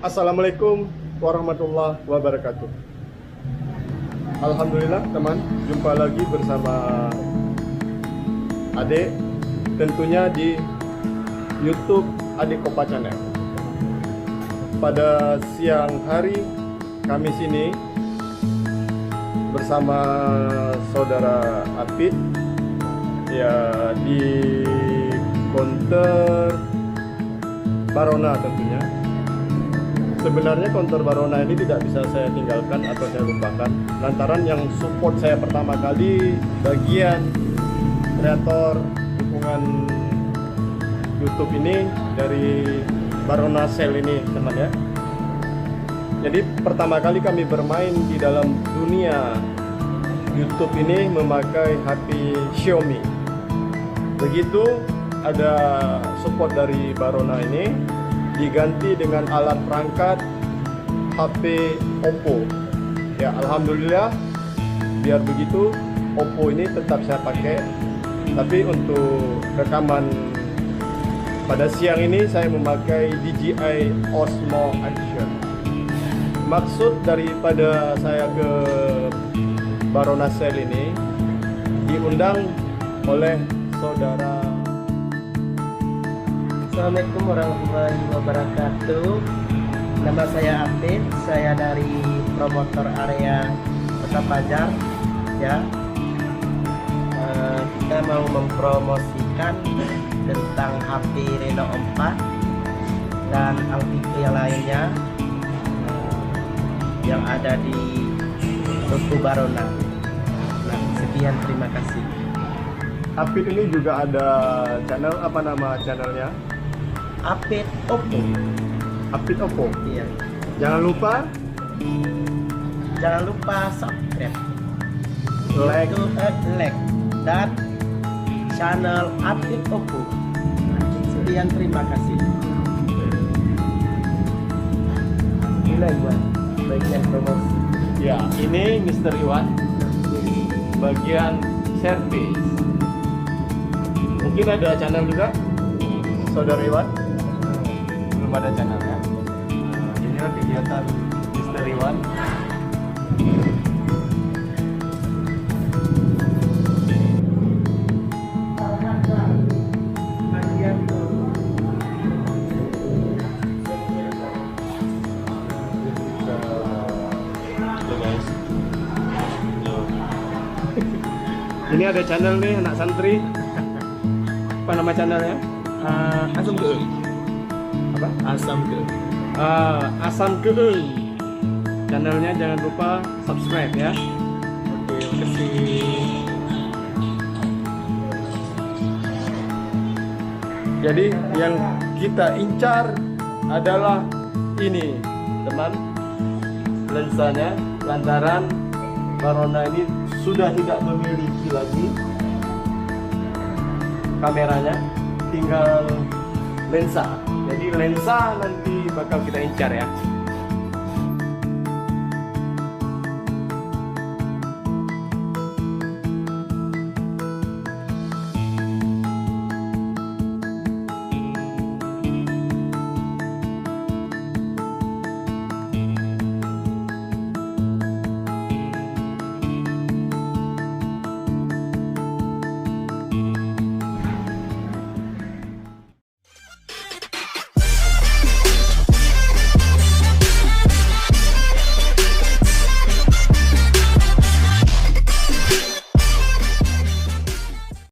Assalamualaikum warahmatullahi wabarakatuh. Alhamdulillah teman, jumpa lagi bersama Adek, tentunya di YouTube Adek Kopa Channel. Pada siang hari Kamis ini bersama saudara Apit ya di counter Barona tentunya. Sebenarnya counter Barona ini tidak bisa saya tinggalkan atau saya lupakan lantaran yang support saya pertama kali bagian kreator dukungan YouTube ini dari Barona Sale ini teman ya. Jadi pertama kali kami bermain di dalam dunia YouTube ini memakai HP Xiaomi. Begitu ada support dari Barona ini diganti dengan alat perangkat HP Oppo. Ya alhamdulillah, biar begitu Oppo ini tetap saya pakai. Tapi untuk rekaman pada siang ini saya memakai DJI Osmo Action. Maksud daripada saya ke Barona Sale ini diundang oleh saudara. Assalamualaikum warahmatullahi wabarakatuh. Nama saya Apit, saya dari promotor area Kota Pajar. Ya, kita mau mempromosikan tentang HP Reno 4 dan Alpito yang lainnya yang ada di toko Barona. Nah, sekian, terima kasih. Apit ini juga ada channel, apa nama channelnya? Apit Oppo. Apit Oppo. Iya. Jangan lupa subscribe, like, like dan channel Apit Oppo. Sekian, terima kasih. Mulai buat bagian promosi. ya ini Mr. Iwan bagian service. Mungkin ada channel juga saudara Iwan? Belum ada channel ya. Inilah kegiatan Mr. Iwan. Ini ada channel nih anak santri. Apa nama channelnya? Asam Geung. Apa? Asam Geung. Asam Geung. Channelnya jangan lupa subscribe ya. Oke, makasih. Jadi yang kita incar adalah ini teman, lensanya, lantaran Barona ini sudah tidak memiliki lagi kameranya, tinggal lensa. Jadi lensa nanti bakal kita incar ya.